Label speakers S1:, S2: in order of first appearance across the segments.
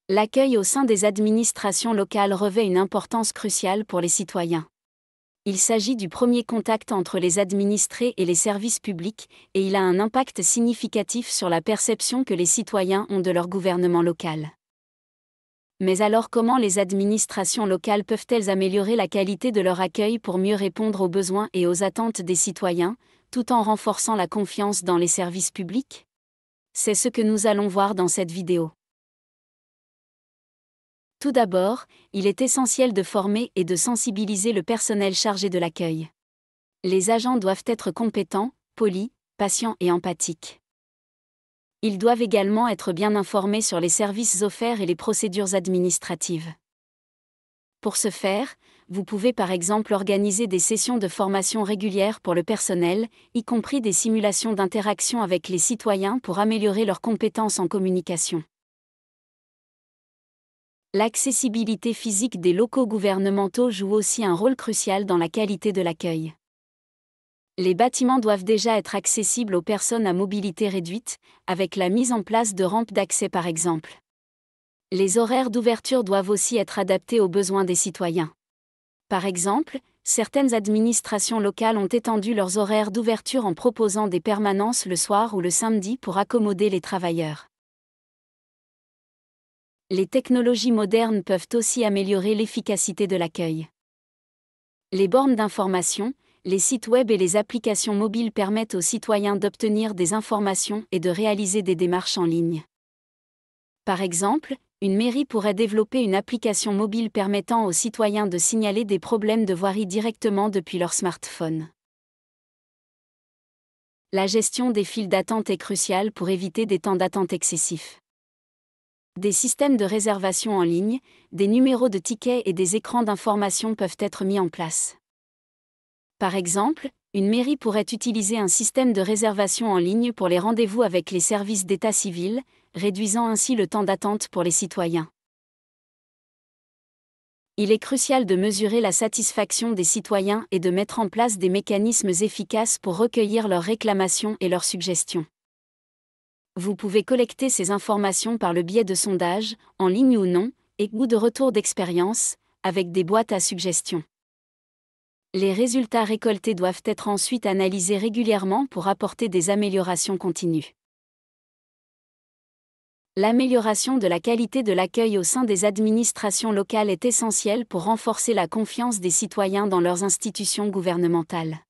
S1: L'accueil au sein des administrations locales revêt une importance cruciale pour les citoyens. Il s'agit du premier contact entre les administrés et les services publics, et il a un impact significatif sur la perception que les citoyens ont de leur gouvernement local. Mais alors comment les administrations locales peuvent-elles améliorer la qualité de leur accueil pour mieux répondre aux besoins et aux attentes des citoyens, tout en renforçant la confiance dans les services publics? C'est ce que nous allons voir dans cette vidéo. Tout d'abord, il est essentiel de former et de sensibiliser le personnel chargé de l'accueil. Les agents doivent être compétents, polis, patients et empathiques. Ils doivent également être bien informés sur les services offerts et les procédures administratives. Pour ce faire, vous pouvez par exemple organiser des sessions de formation régulières pour le personnel, y compris des simulations d'interaction avec les citoyens pour améliorer leurs compétences en communication. L'accessibilité physique des locaux gouvernementaux joue aussi un rôle crucial dans la qualité de l'accueil. Les bâtiments doivent déjà être accessibles aux personnes à mobilité réduite, avec la mise en place de rampes d'accès par exemple. Les horaires d'ouverture doivent aussi être adaptés aux besoins des citoyens. Par exemple, certaines administrations locales ont étendu leurs horaires d'ouverture en proposant des permanences le soir ou le samedi pour accommoder les travailleurs. Les technologies modernes peuvent aussi améliorer l'efficacité de l'accueil. Les bornes d'information, les sites web et les applications mobiles permettent aux citoyens d'obtenir des informations et de réaliser des démarches en ligne. Par exemple, une mairie pourrait développer une application mobile permettant aux citoyens de signaler des problèmes de voirie directement depuis leur smartphone. La gestion des files d'attente est cruciale pour éviter des temps d'attente excessifs. Des systèmes de réservation en ligne, des numéros de tickets et des écrans d'information peuvent être mis en place. Par exemple, une mairie pourrait utiliser un système de réservation en ligne pour les rendez-vous avec les services d'état civil, réduisant ainsi le temps d'attente pour les citoyens. Il est crucial de mesurer la satisfaction des citoyens et de mettre en place des mécanismes efficaces pour recueillir leurs réclamations et leurs suggestions. Vous pouvez collecter ces informations par le biais de sondages, en ligne ou non, ou de retours d'expérience, avec des boîtes à suggestions. Les résultats récoltés doivent être ensuite analysés régulièrement pour apporter des améliorations continues. L'amélioration de la qualité de l'accueil au sein des administrations locales est essentielle pour renforcer la confiance des citoyens dans leurs institutions gouvernementales.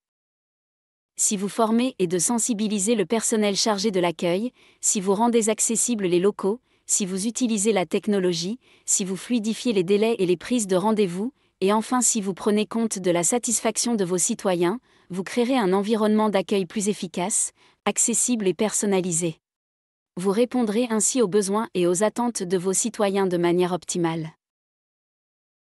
S1: Si vous formez et de sensibiliser le personnel chargé de l'accueil, si vous rendez accessibles les locaux, si vous utilisez la technologie, si vous fluidifiez les délais et les prises de rendez-vous, et enfin si vous prenez compte de la satisfaction de vos citoyens, vous créerez un environnement d'accueil plus efficace, accessible et personnalisé. Vous répondrez ainsi aux besoins et aux attentes de vos citoyens de manière optimale.